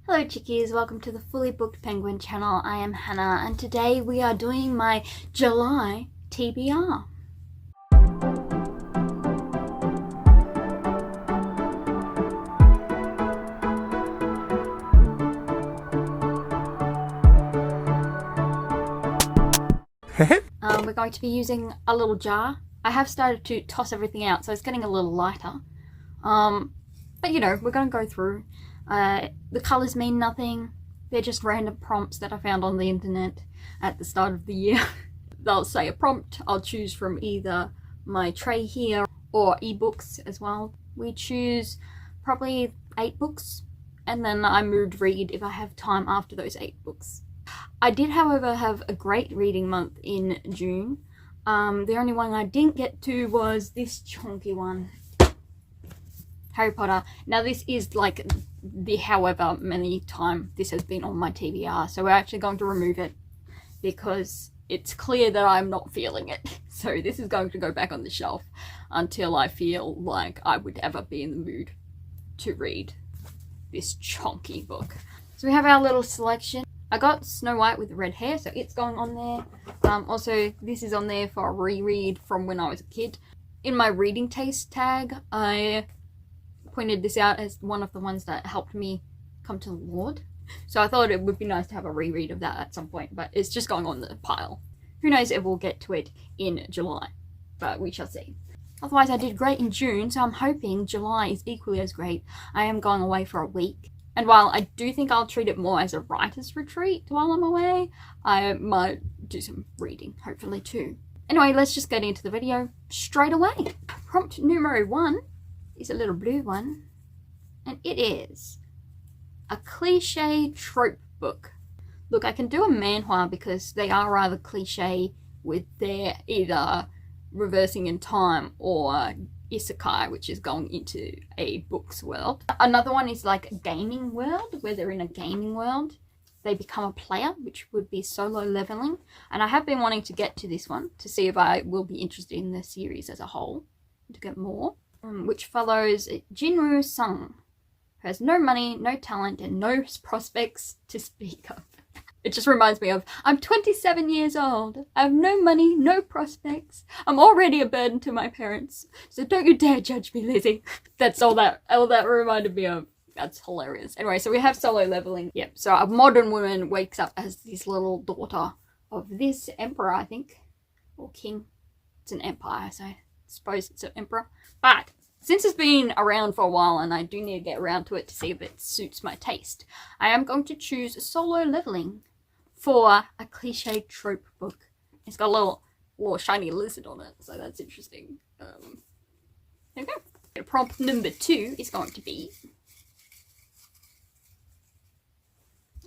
Hello chickies, welcome to the Fully Booked Penguin channel. I am Hannah and today we are doing my July TBR. We're going to be using a little jar. I have started to toss everything out, so it's getting a little lighter. But you know, we're going to go through. The colours mean nothing. They're just random prompts that I found on the internet at the start of the year. They'll say a prompt. I'll choose from either my tray here or ebooks as well. We choose probably 8 books and then I mood read if I have time after those 8 books. I did, however, have a great reading month in June. The only one I didn't get to was this chunky one, Harry Potter. Now this is like the however many time this has been on my TBR, so we're actually going to remove it because it's clear that I'm not feeling it. So this is going to go back on the shelf until I feel like I would ever be in the mood to read this chunky book. So we have our little selection. I got Snow White with red hair, so it's going on there. Also, this is on there for a reread from when I was a kid. In my reading taste tag, I pointed this out as one of the ones that helped me come to the Lord. So I thought it would be nice to have a reread of that at some point, but it's just going on the pile. Who knows if we'll get to it in July, but we shall see. Otherwise, I did great in June, so I'm hoping July is equally as great. I am going away for a week. And while I do think I'll treat it more as a writer's retreat while I'm away, I might do some reading, hopefully too. Anyway, let's just get into the video straight away. Prompt numero 1 is a little blue one, and it is a cliche trope book. Look, I can do a manhwa because they are rather cliche with their either reversing in time or isekai, which is going into a book's world. Another one is like a gaming world, where they're in a gaming world. They become a player, which would be Solo Leveling. And I have been wanting to get to this one to see if I will be interested in the series as a whole, to get more. Which follows Jinwoo Sung, who has no money, no talent, and no prospects to speak of. It just reminds me of, I'm 27 years old, I have no money, no prospects, I'm already a burden to my parents, so don't you dare judge me, Lizzie. That's all that reminded me of. That's hilarious. Anyway, so we have Solo Leveling. Yep, so a modern woman wakes up as this little daughter of this emperor, I think, or king. It's an empire, so I suppose it's an emperor. But since it's been around for a while and I do need to get around to it to see if it suits my taste, I am going to choose Solo Leveling for a cliche trope book. It's got a little shiny lizard on it, so that's interesting. There we go. Prompt number 2 is going to be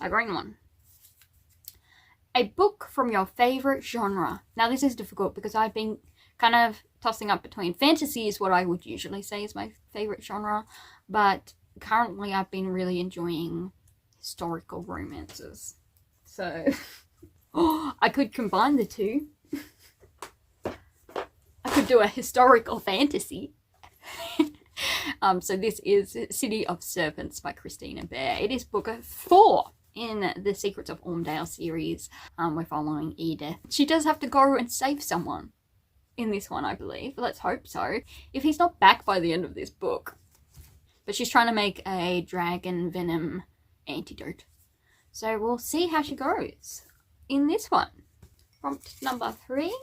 a green one. A book from your favourite genre. Now this is difficult because I've been kind of tossing up between fantasy is what I would usually say is my favourite genre, but currently I've been really enjoying historical romances. So I could combine the two. I could do a historical fantasy. So this is City of Serpents by Christina Baehr. It is book 4 in the Secrets of Ormdale series. We're following Edith. She does have to go and save someone in this one, I believe. Let's hope so. If he's not back by the end of this book. But she's trying to make a dragon venom antidote. So we'll see how she goes in this one. Prompt number 3.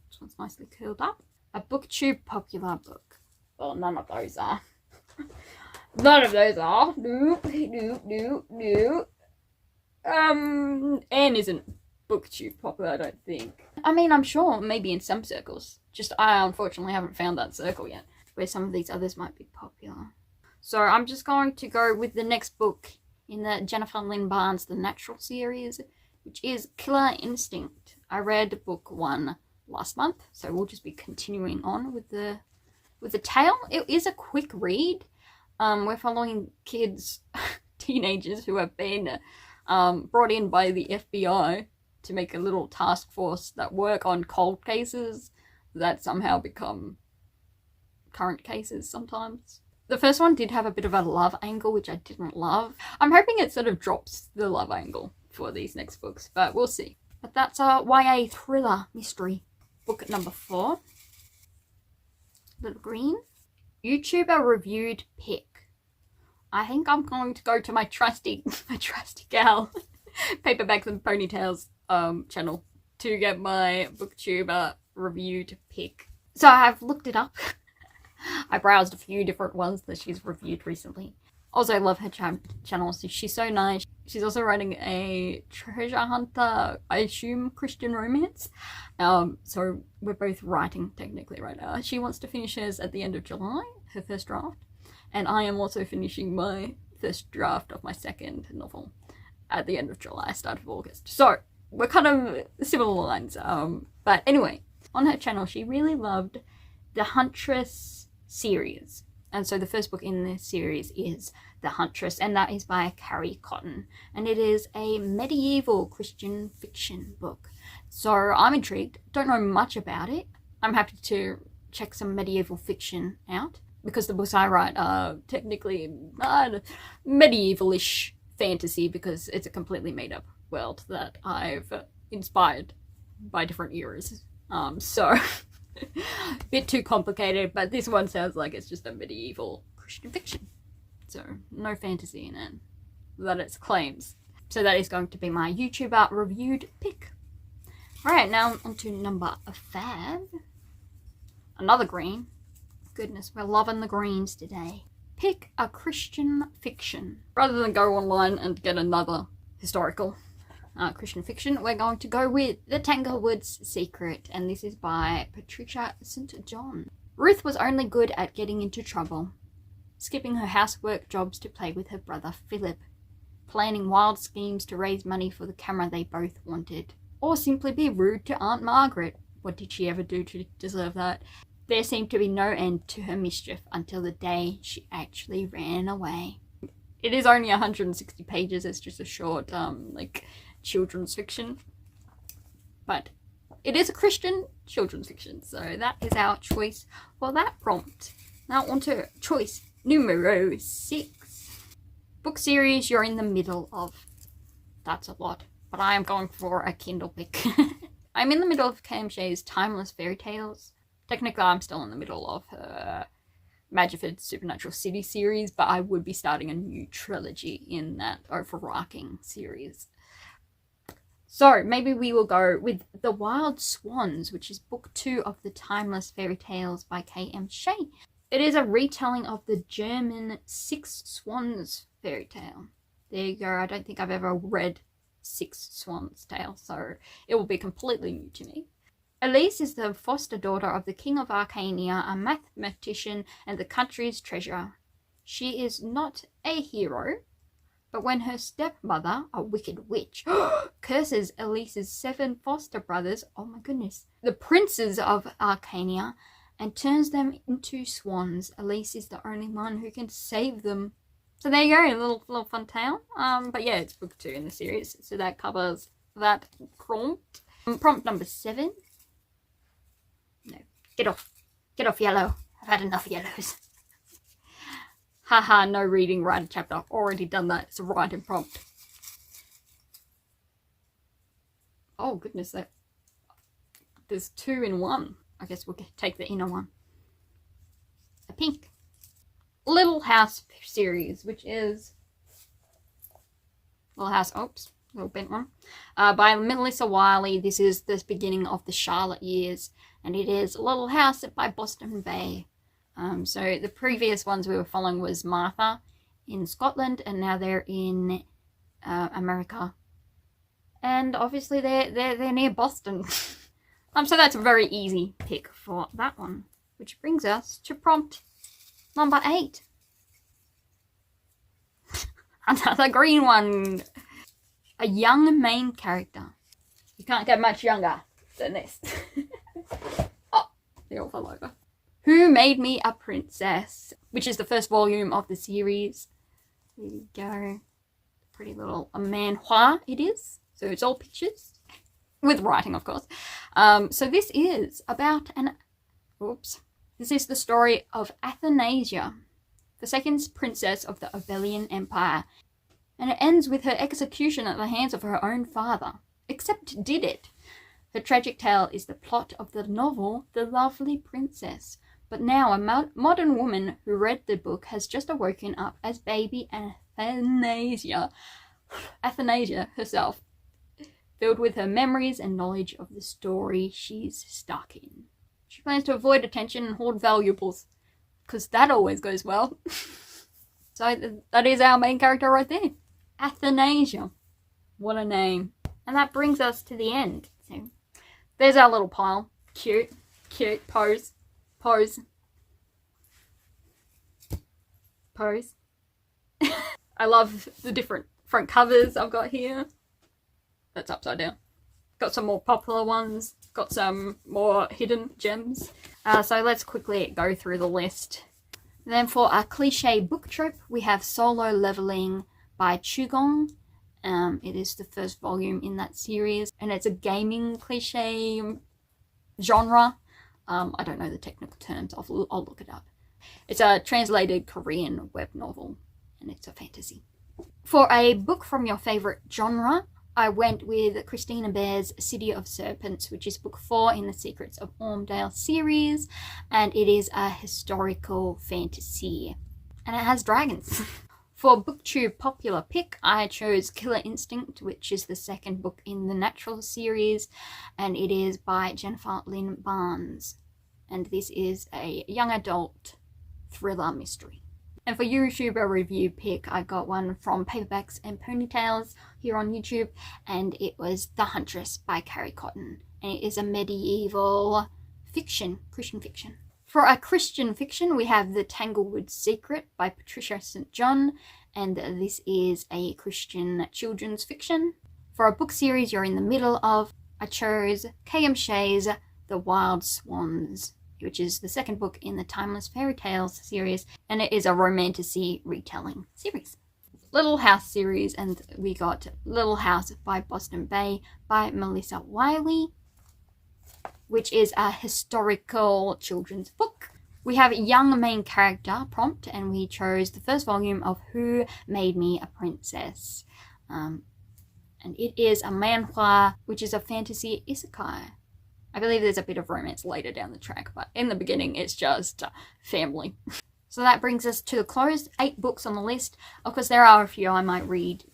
This one's nicely curled up. A booktube popular book. Well, none of those are. None of those are. No. Anne isn't booktube popular, I don't think. I mean, I'm sure maybe in some circles. Just I unfortunately haven't found that circle yet, where some of these others might be popular. So I'm just going to go with the next book in the Jennifer Lynn Barnes The Natural series, which is Killer Instinct. I read book 1 last month, so we'll just be continuing on with the tale. It is a quick read. We're following kids, teenagers who have been brought in by the FBI to make a little task force that work on cold cases that somehow become current cases sometimes. The first one did have a bit of a love angle, which I didn't love. I'm hoping it sort of drops the love angle for these next books, but we'll see. But that's a YA thriller mystery. Book number 4. Little Green. YouTuber reviewed pick. I think I'm going to go to my trusty gal Paperbacks and Ponytails channel to get my booktuber reviewed pick. So I've looked it up. I browsed a few different ones that she's reviewed recently. Also, I love her channel. She's so nice. She's also writing a treasure hunter, I assume, Christian romance. So we're both writing technically right now. She wants to finish hers at the end of July, her first draft. And I am also finishing my first draft of my second novel at the end of July, start of August. So we're kind of similar lines. But anyway, on her channel, she really loved the Huntress series. And so the first book in this series is The Huntress, and that is by Carrie Cotton. And it is a medieval Christian fiction book. So I'm intrigued. Don't know much about it. I'm happy to check some medieval fiction out, because the books I write are technically medieval-ish fantasy, because it's a completely made-up world that I've inspired by different eras. So a bit too complicated, but this one sounds like it's just a medieval Christian fiction. So no fantasy in it, that it claims. So that is going to be my YouTuber reviewed pick. Alright, now on to number 5. Another green. Goodness, we're loving the greens today. Pick a Christian fiction. Rather than go online and get another historical Christian fiction, we're going to go with The Tanglewoods Secret, and this is by Patricia St. John. Ruth was only good at getting into trouble, skipping her housework jobs to play with her brother Philip, planning wild schemes to raise money for the camera they both wanted, or simply be rude to Aunt Margaret. What did she ever do to deserve that? There seemed to be no end to her mischief until the day she actually ran away. It is only 160 pages, it's just a short, children's fiction. But it is a Christian children's fiction, so that is our choice for that prompt. Now on to choice numero 6. Book series you're in the middle of. That's a lot, but I am going for a Kindle pick. I'm in the middle of Cam Shea's Timeless Fairy Tales. Technically, I'm still in the middle of her Magiford Supernatural City series, but I would be starting a new trilogy in that overarching series. So maybe we will go with The Wild Swans, which is book 2 of the Timeless Fairy Tales by K.M. Shea. It is a retelling of the German Six Swans fairy tale. There you go. I don't think I've ever read Six Swans tale, so it will be completely new to me. Elise is the foster daughter of the King of Arcania, a mathematician and the country's treasurer. She is not a hero, but when her stepmother, a wicked witch, curses Elise's 7 foster brothers, oh my goodness, the princes of Arcania, and turns them into swans, Elise is the only one who can save them. So there you go, a little fun tale. But yeah, it's book 2 in the series, so that covers that prompt. Prompt number 7. No, get off yellow. I've had enough yellows. Haha, no reading, write a chapter. I've already done that. It's a writing prompt. Oh goodness, there's 2 in 1. I guess we'll take the inner one. A pink. Little House series, which is Little House, oops, little bent one, by Melissa Wiley. This is the beginning of the Charlotte years, and it is Little House by Boston Baehr. So the previous ones we were following was Martha in Scotland, and now they're in America, and obviously they're near Boston. So that's a very easy pick for that one, which brings us to prompt number 8. Another green one. A young main character. You can't get much younger than this. Oh, they all fell over. Who Made Me a Princess, which is the first volume of the series. There you go. Pretty little manhwa it is. So it's all pictures. With writing, of course. So this is about This is the story of Athanasia, the second princess of the Obelian Empire, and it ends with her execution at the hands of her own father. Except did it? Her tragic tale is the plot of the novel The Lovely Princess, but now a modern woman who read the book has just awoken up as baby Athanasia herself, filled with her memories and knowledge of the story she's stuck in. She plans to avoid attention and hoard valuables, because that always goes well. So that is our main character right there. Athanasia. What a name. And that brings us to the end. So there's our little pile. Cute. Cute. Pose. Pose. Pose. I love the different front covers I've got here. That's upside down. Got some more popular ones. Got some more hidden gems. So let's quickly go through the list. Then for our cliche book trope, we have Solo Leveling by Chugong. It is the first volume in that series, and it's a gaming cliche genre. I don't know the technical terms. I'll look it up. It's a translated Korean web novel, and it's a fantasy. For a book from your favorite genre, I went with Christina Baehr's City of Serpents, which is book 4 in the Secrets of Ormdale series, and it is a historical fantasy, and it has dragons. For BookTube popular pick, I chose Killer Instinct, which is the second book in the Natural series, and it is by Jennifer Lynn Barnes, and this is a young adult thriller mystery. And for YouTuber review pick, I got one from Paperbacks and Ponytails here on YouTube, and it was The Huntress by Carrie Cotton, and it is a medieval fiction, Christian fiction. For a Christian fiction, we have The Tanglewoods Secret by Patricia St. John, and this is a Christian children's fiction. For a book series you're in the middle of, I chose K.M. Shea's The Wild Swans, which is the second book in the Timeless Fairy Tales series, and it is a romantasy retelling series. Little House series, and we got Little House by Boston Bay by Melissa Wiley, which is a historical children's book. We have a young main character prompt, and we chose the first volume of Who Made Me a Princess. And it is a manhwa, which is a fantasy isekai. I believe there's a bit of romance later down the track, but in the beginning it's just family. So that brings us to the close. 8 books on the list. Of course, there are a few I might read,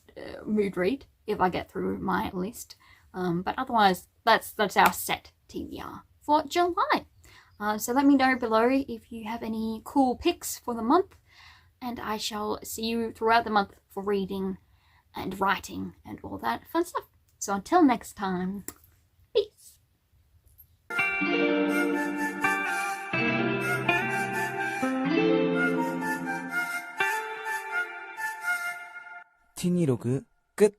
mood read, if I get through my list. But otherwise, that's our set TBR for July. So let me know below if you have any cool picks for the month, and I shall see you throughout the month for reading and writing and all that fun stuff. So until next time, peace. 티니 로그 끝.